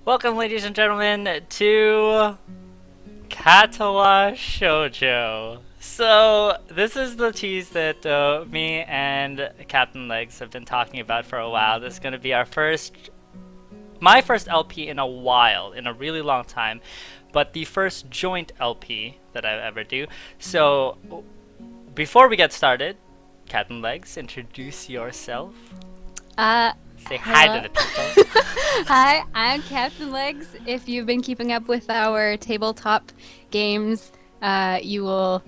Welcome, ladies and gentlemen, to Katawa Shoujo. So, this is the tease that me and CAPTAINLEGZZ have been talking about for a while. This is going to be my first LP in a while, in a really long time, but the first joint LP that I ever do. So, before we get started, CAPTAINLEGZZ, introduce yourself. Say hi to the people. Hi, I'm CAPTAINLEGZZ. If you've been keeping up with our tabletop games, you will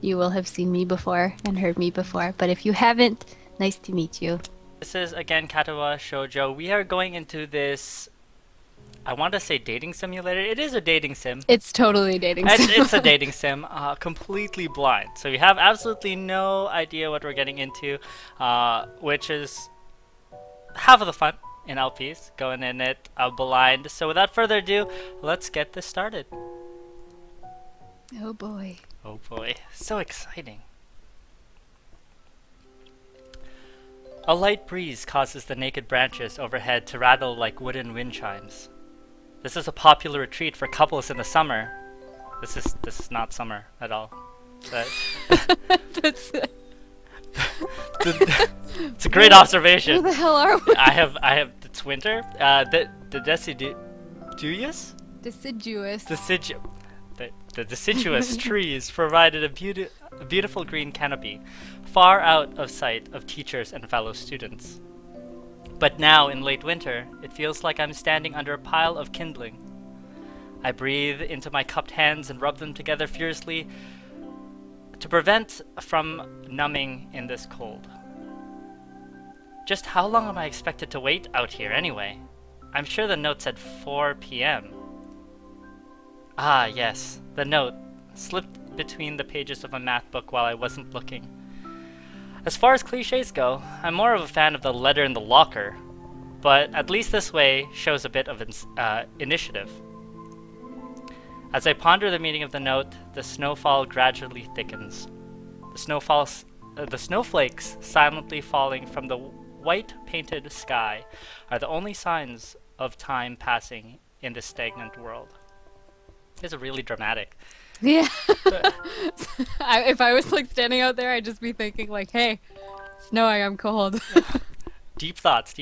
have seen me before and heard me before. But if you haven't, nice to meet you. This is again Katawa Shoujo. We are going into this. I want to say dating simulator. It is a dating sim. It's totally dating sim. It's a dating sim, completely blind. So we have absolutely no idea what we're getting into, which is half of the fun in LPs, going in it blind. So without further ado, let's get this started. Oh boy. Oh boy, so exciting. A light breeze causes the naked branches overhead to rattle like wooden wind chimes. This is a popular retreat for couples in the summer. This is not summer at all. That's It's a great observation. Who the hell are we? I have. It's winter. The deciduous. Deciduous. The deciduous trees provided a beautiful green canopy, far out of sight of teachers and fellow students. But now, in late winter, it feels like I'm standing under a pile of kindling. I breathe into my cupped hands and rub them together furiously to prevent from numbing in this cold. Just how long am I expected to wait out here anyway? I'm sure the note said 4 p.m. Ah, yes, the note slipped between the pages of a math book while I wasn't looking. As far as cliches go, I'm more of a fan of the letter in the locker, but at least this way shows a bit of initiative. As I ponder the meaning of the note, the snowfall gradually thickens. The snowflakes silently falling from the white painted sky are the only signs of time passing in this stagnant world. It's really dramatic. Yeah. If I was like standing out there, I'd just be thinking like, "Hey, it's snowing. I'm cold." Deep thoughts.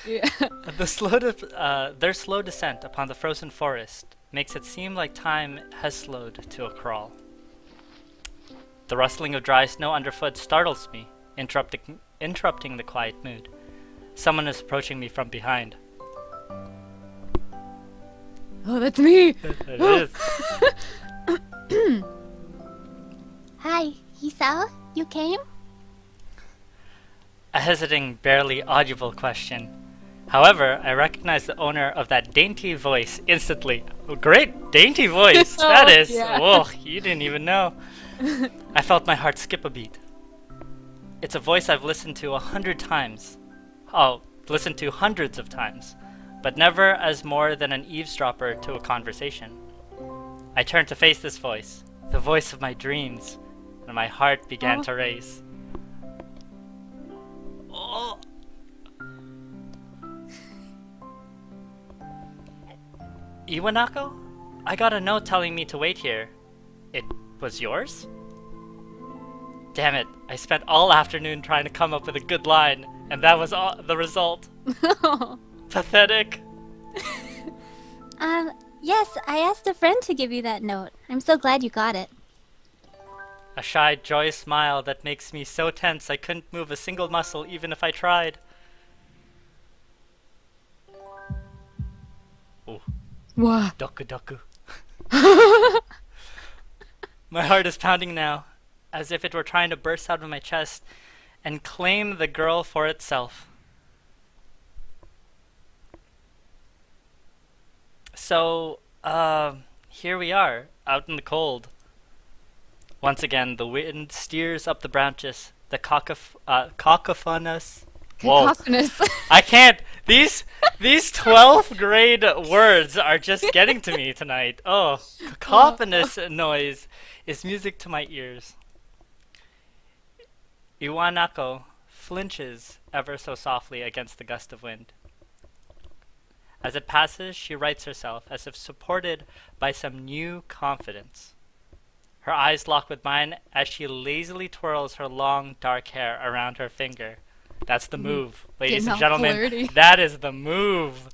Yeah. Their slow descent upon the frozen forest makes it seem like time has slowed to a crawl. The rustling of dry snow underfoot startles me, interrupting the quiet mood. Someone is approaching me from behind. Oh, that's me. It is. Hi, Hisao, you came? A hesitating, barely audible question. However, I recognize the owner of that dainty voice instantly. Oh, great dainty voice! That is. Yeah. Whoa, you didn't even know. I felt my heart skip a beat. It's a voice I've listened to 100 times. Oh, listened to hundreds of times, but never as more than an eavesdropper to a conversation. I turned to face this voice, the voice of my dreams, and my heart began to race. Oh. Iwanako? I got a note telling me to wait here. It was yours? Damn it, I spent all afternoon trying to come up with a good line, and that was all the result. Pathetic. Yes, I asked a friend to give you that note. I'm so glad you got it. A shy, joyous smile that makes me so tense I couldn't move a single muscle even if I tried. Oh, Wow. doku doku. My heart is pounding now, as if it were trying to burst out of my chest and claim the girl for itself. So, here we are, out in the cold. Once again, the wind steers up the branches, the cacophonous... Whoa. Cacophonous. I can't! These 12th grade words are just getting to me tonight. Oh, cacophonous noise is music to my ears. Iwanako flinches ever so softly against the gust of wind. As it passes, she rights herself, as if supported by some new confidence. Her eyes lock with mine as she lazily twirls her long, dark hair around her finger. That's the move, ladies Getting and all gentlemen. flirty. That is the move.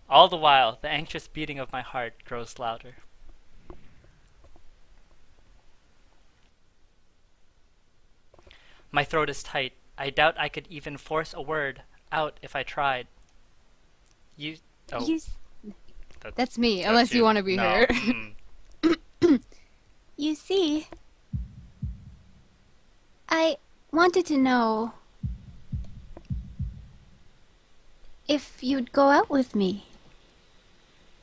All the while, the anxious beating of my heart grows louder. My throat is tight. I doubt I could even force a word out if I tried. You. Oh, You, s- That's me, that's unless you want to be No. heard. you see, I wanted to know if you'd go out with me.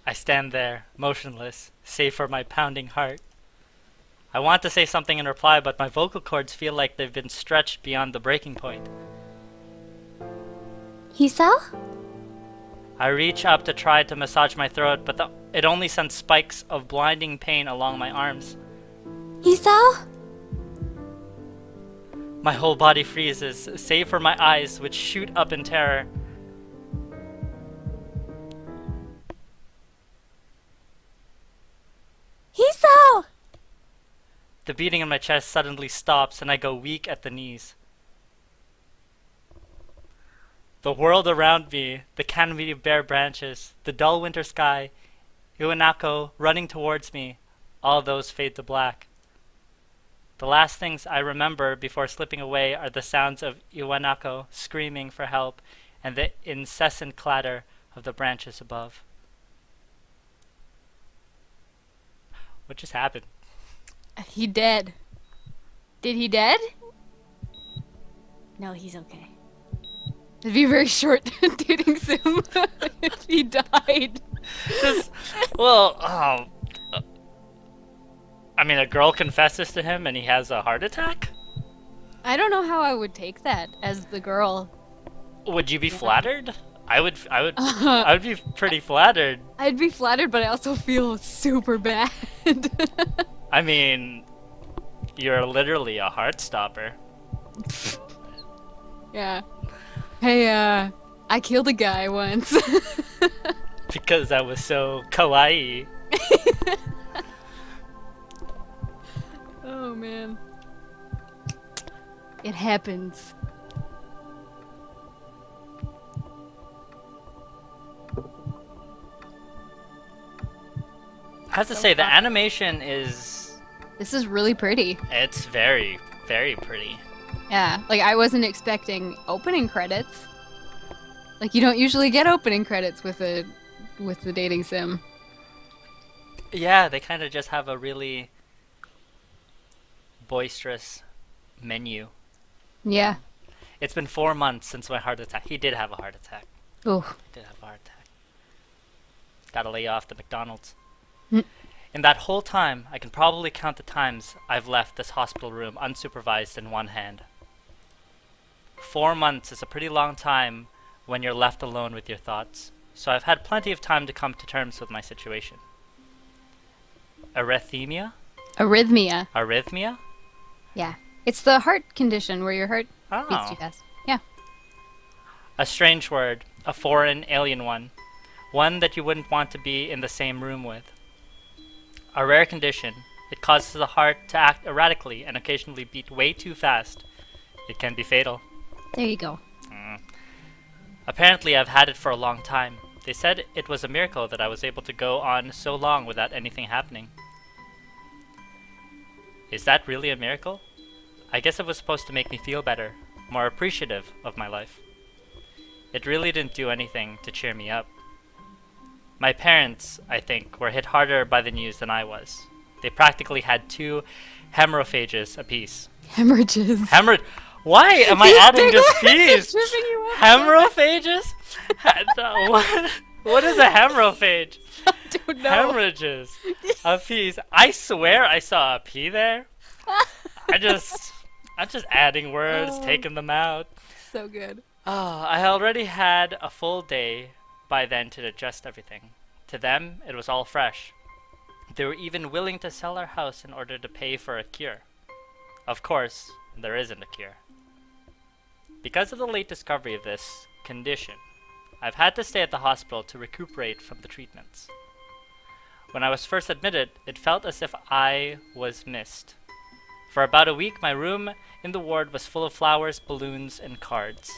I stand there, motionless, save for my pounding heart. I want to say something in reply, but my vocal cords feel like they've been stretched beyond the breaking point. Hisao? I reach up to try to massage my throat, but it only sends spikes of blinding pain along my arms. Hisao? My whole body freezes, save for my eyes, which shoot up in terror. Hisao! The beating in my chest suddenly stops, and I go weak at the knees. The world around me, the canopy of bare branches, the dull winter sky, Iwanako running towards me, all those fade to black. The last things I remember before slipping away are the sounds of Iwanako screaming for help and the incessant clatter of the branches above. What just happened? He dead. Did he dead? No, he's okay. It'd be a very short dating sim if he died. This, well, I mean, a girl confesses to him and he has a heart attack? I don't know how I would take that as the girl. Would you be flattered? I would be pretty flattered. I'd be flattered, but I also feel super bad. I mean, you're literally a heart stopper. Yeah. Hey, I killed a guy once. Because that was so kawaii. Oh, man. It happens. I have to say, the animation is... This is really pretty. It's very, very pretty. Yeah, like I wasn't expecting opening credits. Like you don't usually get opening credits with the dating sim. Yeah, they kind of just have a really boisterous menu. Yeah. It's been 4 months since my heart attack. He did have a heart attack. Oh. He did have a heart attack. Gotta lay off the McDonald's. Mm. In that whole time, I can probably count the times I've left this hospital room unsupervised in one hand. 4 months is a pretty long time when you're left alone with your thoughts, so I've had plenty of time to come to terms with my situation. Arrhythmia? Arrhythmia. Arrhythmia? Yeah. It's the heart condition where your heart beats Oh. too fast. Yeah. A strange word, a foreign, alien one that you wouldn't want to be in the same room with. A rare condition. It causes the heart to act erratically and occasionally beat way too fast. It can be fatal. There you go. Apparently, I've had it for a long time. They said it was a miracle that I was able to go on so long without anything happening. Is that really a miracle? I guess it was supposed to make me feel better, more appreciative of my life. It really didn't do anything to cheer me up. My parents, I think, were hit harder by the news than I was. They practically had 2 hemorrhaphages apiece. Hemorrhages. Why am I adding just P's? Tripping you up. Hemorrhaphages? What is a hemorrhaphage? I don't know. Hemorrhages. A piece. I swear I saw a P there. I'm just adding words, Oh. taking them out. So good. Oh, I already had a full day by then to adjust everything. To them, it was all fresh. They were even willing to sell our house in order to pay for a cure. Of course, there isn't a cure. Because of the late discovery of this condition, I've had to stay at the hospital to recuperate from the treatments. When I was first admitted, it felt as if I was missed. For about a week, my room in the ward was full of flowers, balloons, and cards.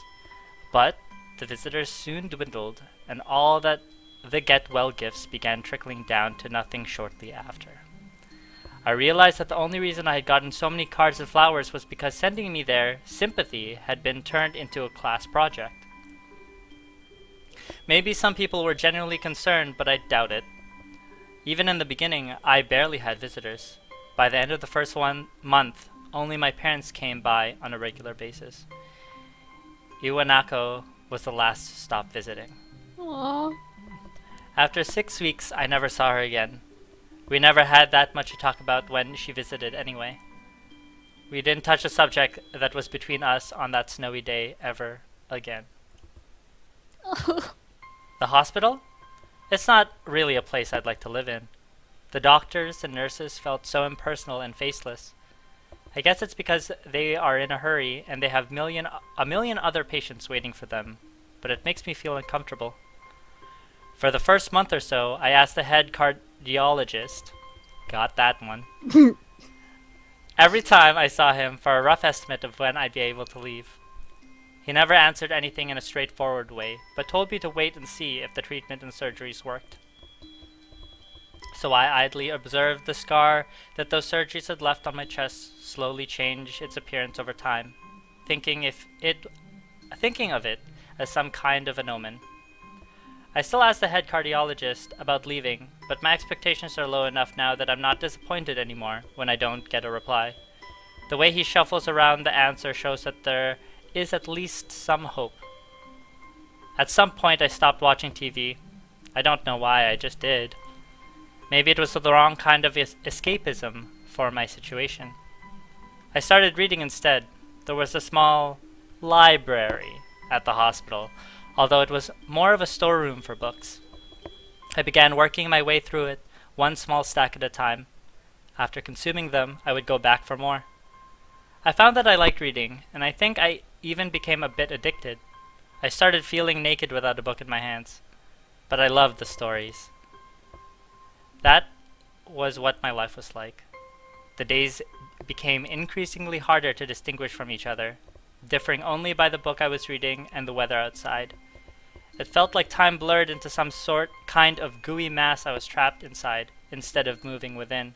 But the visitors soon dwindled, and all that the get-well gifts began trickling down to nothing shortly after. I realized that the only reason I had gotten so many cards and flowers was because sending me there, sympathy, had been turned into a class project. Maybe some people were genuinely concerned, but I doubt it. Even in the beginning, I barely had visitors. By the end of the first month, only my parents came by on a regular basis. Iwanako was the last to stop visiting. Aww. After 6 weeks, I never saw her again. We never had that much to talk about when she visited anyway. We didn't touch a subject that was between us on that snowy day ever again. The hospital? It's not really a place I'd like to live in. The doctors and nurses felt so impersonal and faceless. I guess it's because they are in a hurry and they have a million other patients waiting for them, but it makes me feel uncomfortable. For the first month or so, I asked the head cardiologist, got that one, every time I saw him for a rough estimate of when I'd be able to leave. He never answered anything in a straightforward way, but told me to wait and see if the treatment and surgeries worked. So I idly observed the scar that those surgeries had left on my chest slowly change its appearance over time, thinking of it as some kind of an omen. I still ask the head cardiologist about leaving, but my expectations are low enough now that I'm not disappointed anymore when I don't get a reply. The way he shuffles around the answer shows that there is at least some hope. At some point I stopped watching TV. I don't know why, I just did. Maybe it was the wrong kind of escapism for my situation. I started reading instead. There was a small library at the hospital, although it was more of a storeroom for books. I began working my way through it, one small stack at a time. After consuming them, I would go back for more. I found that I liked reading, and I think I even became a bit addicted. I started feeling naked without a book in my hands. But I loved the stories. That was what my life was like. The days became increasingly harder to distinguish from each other, differing only by the book I was reading and the weather outside. It felt like time blurred into some kind of gooey mass I was trapped inside, instead of moving within.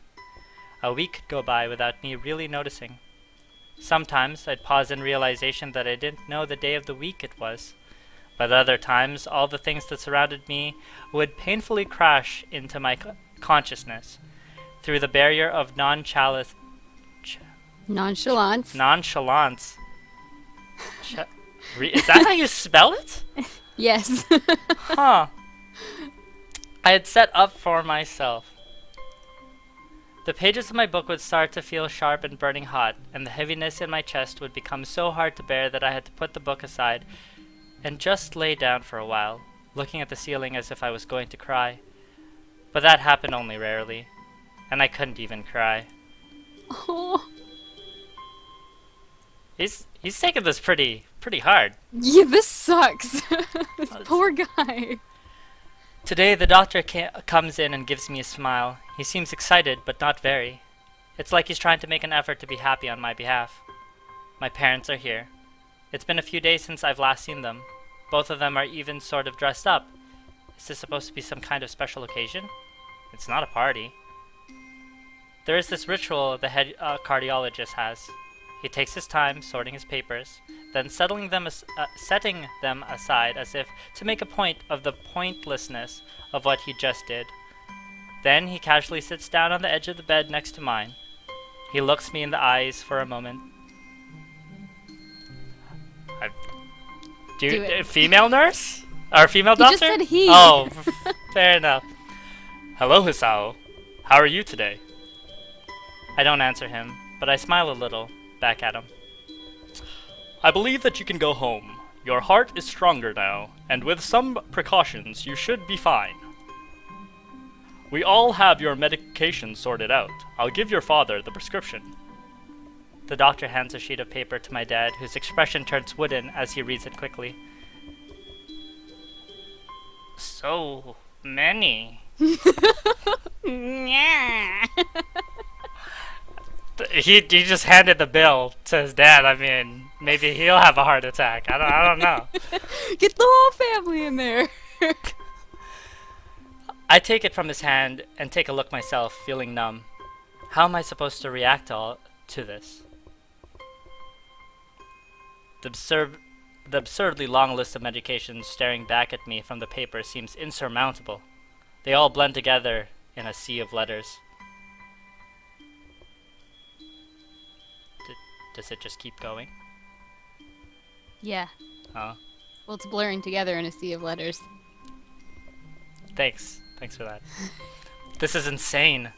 A week could go by without me really noticing. Sometimes I'd pause in realization that I didn't know the day of the week it was, but other times all the things that surrounded me would painfully crash into my consciousness through the barrier of nonchalance. Nonchalance. Is that how you spell it? Yes. Huh. I had set up for myself. The pages of my book would start to feel sharp and burning hot, and the heaviness in my chest would become so hard to bear that I had to put the book aside and just lay down for a while, looking at the ceiling as if I was going to cry. But that happened only rarely, and I couldn't even cry. Oh. He's taking this pretty hard. Yeah, this sucks. This poor guy. Today the doctor comes in and gives me a smile. He seems excited, but not very. It's like he's trying to make an effort to be happy on my behalf. My parents are here. It's been a few days since I've last seen them. Both of them are even sort of dressed up. Is this supposed to be some kind of special occasion? It's not a party. There is this ritual the head cardiologist has. He takes his time sorting his papers, then setting them aside as if to make a point of the pointlessness of what he just did. Then he casually sits down on the edge of the bed next to mine. He looks me in the eyes for a moment. Do it. Female nurse? Or female He doctor? just said he. Oh, fair enough. Hello, Hisao. How are you today? I don't answer him, but I smile a little back at him. I believe that you can go home. Your heart is stronger now, and with some precautions you should be fine. We all have your medication sorted out. I'll give your father the prescription. The doctor hands a sheet of paper to my dad, whose expression turns wooden as he reads it quickly. So many. Yeah. He just handed the bill to his dad. I mean, maybe he'll have a heart attack. I don't know. Get the whole family in there. I take it from his hand and take a look myself, feeling numb. How am I supposed to react to this? The absurdly long list of medications staring back at me from the paper seems insurmountable. They all blend together in a sea of letters. Does it just keep going? Yeah. Oh, Well, it's blurring together in a sea of letters. thanks. Thanks for that. This is insane.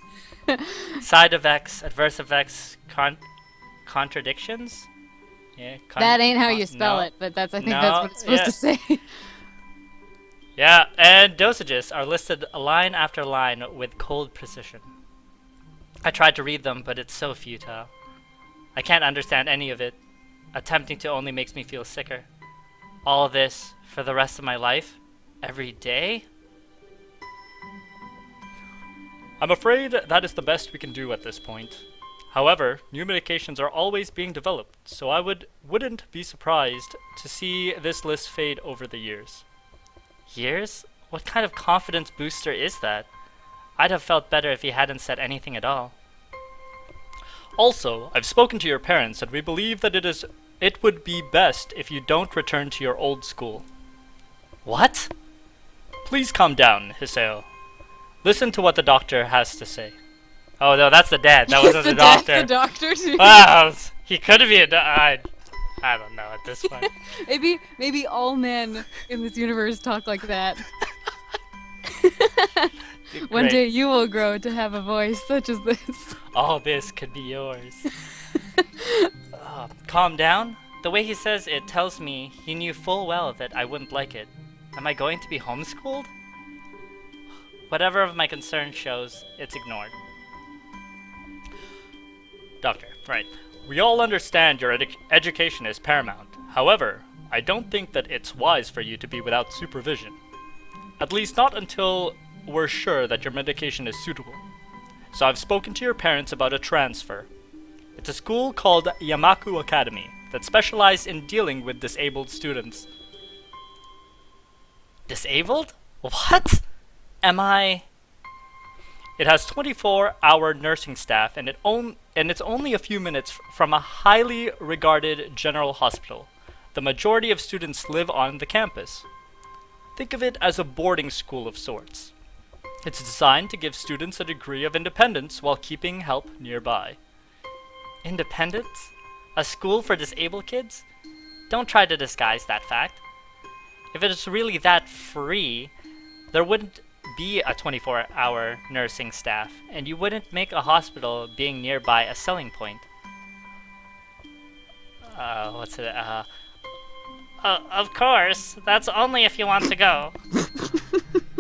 Side effects, adverse effects, contradictions? Yeah, That ain't how you spell no. it, but I think No, that's what it's supposed yeah. to say. Yeah, and dosages are listed line after line with cold precision. I tried to read them, but it's so futile. I can't understand any of it. Attempting to only makes me feel sicker. All this for the rest of my life? Every day? I'm afraid that is the best we can do at this point. However, new medications are always being developed, so I wouldn't be surprised to see this list fade over the years. Years? What kind of confidence booster is that? I'd have felt better if he hadn't said anything at all. Also, I've spoken to your parents and we believe that it would be best if you don't return to your old school. What? Please calm down, Hisao. Listen to what the doctor has to say. Oh no, that's the dad. That wasn't the doctor. The doctor too. Wow, he could be I don't know at this point. Maybe all men in this universe talk like that. One Great. day you will grow to have a voice such as this. All this could be yours. Calm down? The way he says it tells me he knew full well that I wouldn't like it. Am I going to be homeschooled? Whatever of my concern shows, it's ignored. Doctor, right. We all understand your education is paramount. However, I don't think that it's wise for you to be without supervision. At least not until we're sure that your medication is suitable. So I've spoken to your parents about a transfer. It's a school called Yamaku Academy that specializes in dealing with disabled students. Disabled? What? Am I... It has 24-hour nursing staff and it's only a few minutes from a highly regarded general hospital. The majority of students live on the campus. Think of it as a boarding school of sorts. It's designed to give students a degree of independence while keeping help nearby. Independence? A school for disabled kids? Don't try to disguise that fact. If it's really that free, there wouldn't be a 24-hour nursing staff, and you wouldn't make a hospital being nearby a selling point. Of course, that's only if you want to go.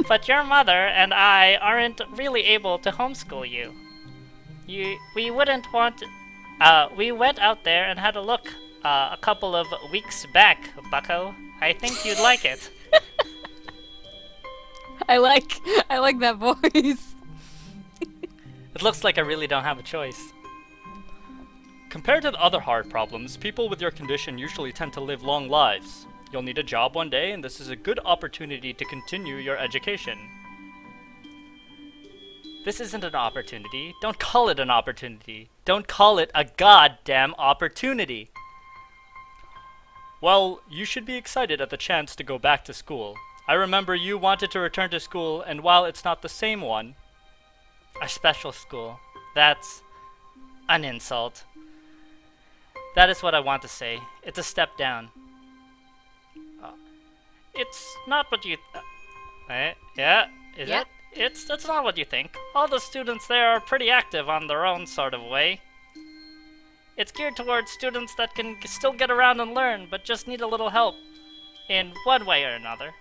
But your mother and I aren't really able to homeschool you. We wouldn't want... we went out there and had a look a couple of weeks back, bucko. I think you'd like it. I like that voice. It looks like I really don't have a choice. Compared to the other hard problems, people with your condition usually tend to live long lives. You'll need a job one day, and this is a good opportunity to continue your education. This isn't an opportunity. Don't call it an opportunity. Don't call it a goddamn opportunity. Well, you should be excited at the chance to go back to school. I remember you wanted to return to school, and while it's not the same one, a special school, that's an insult. That is what I want to say. It's a step down. It's not what you... yeah? Is Yeah. it? That's not what you think. All the students there are pretty active on their own sort of way. It's geared towards students that can still get around and learn, but just need a little help in one way or another.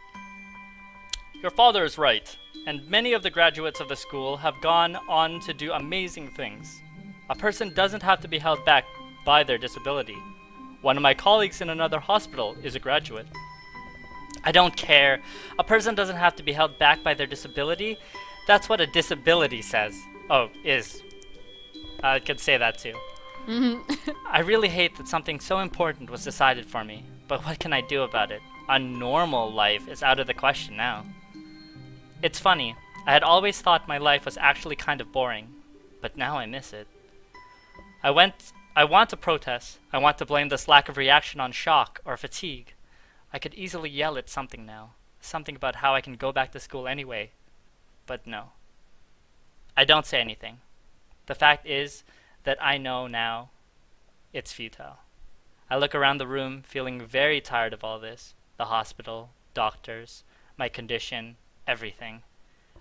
Your father is right, and many of the graduates of the school have gone on to do amazing things. A person doesn't have to be held back by their disability. One of my colleagues in another hospital is a graduate. I don't care. A person doesn't have to be held back by their disability. That's what a disability says. Oh, is. I could say that too. I really hate that something so important was decided for me, but what can I do about it? A normal life is out of the question now. It's funny, I had always thought my life was actually kind of boring, but now I miss it. I want to protest. I want to blame this lack of reaction on shock or fatigue. I could easily yell at something now, something about how I can go back to school anyway, but no. I don't say anything. The fact is that I know now it's futile. I look around the room feeling very tired of all this. The hospital, doctors, my condition, everything.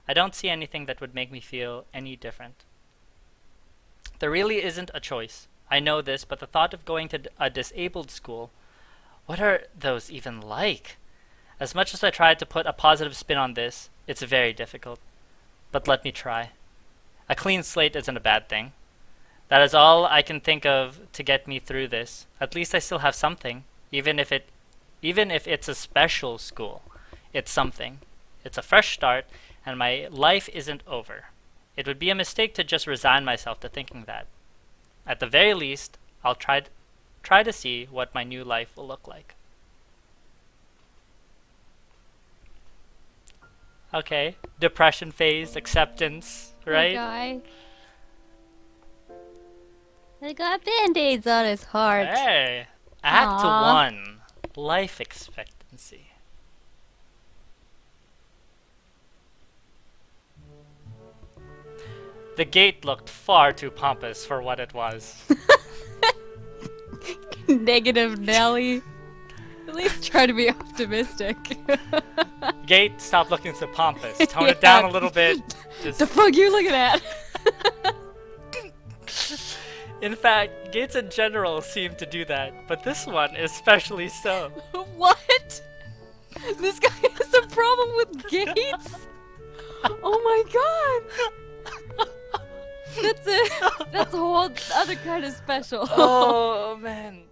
I don't see anything that would make me feel any different. There really isn't a choice. I know this, but the thought of going to a disabled school, what are those even like? As much as I tried to put a positive spin on this, it's very difficult. But let me try. A clean slate isn't a bad thing. That is all I can think of to get me through this. At least I still have something, even if it's a special school. It's something. It's a fresh start, and my life isn't over. It would be a mistake to just resign myself to thinking that. At the very least, I'll try to see what my new life will look like. Okay, depression phase, acceptance, right? Guy. I got band-aids on his heart. Hey, Act Aw. 1, life expectancy. The gate looked far too pompous for what it was. Negative Nelly. At least try to be optimistic. Gate, stop looking so pompous. Tone it down a little bit. Just The fuck you looking at? in fact, gates in general seem to do that, but this one especially so. What? This guy has a problem with gates? Oh my god! That's a whole other kind of special. Oh man.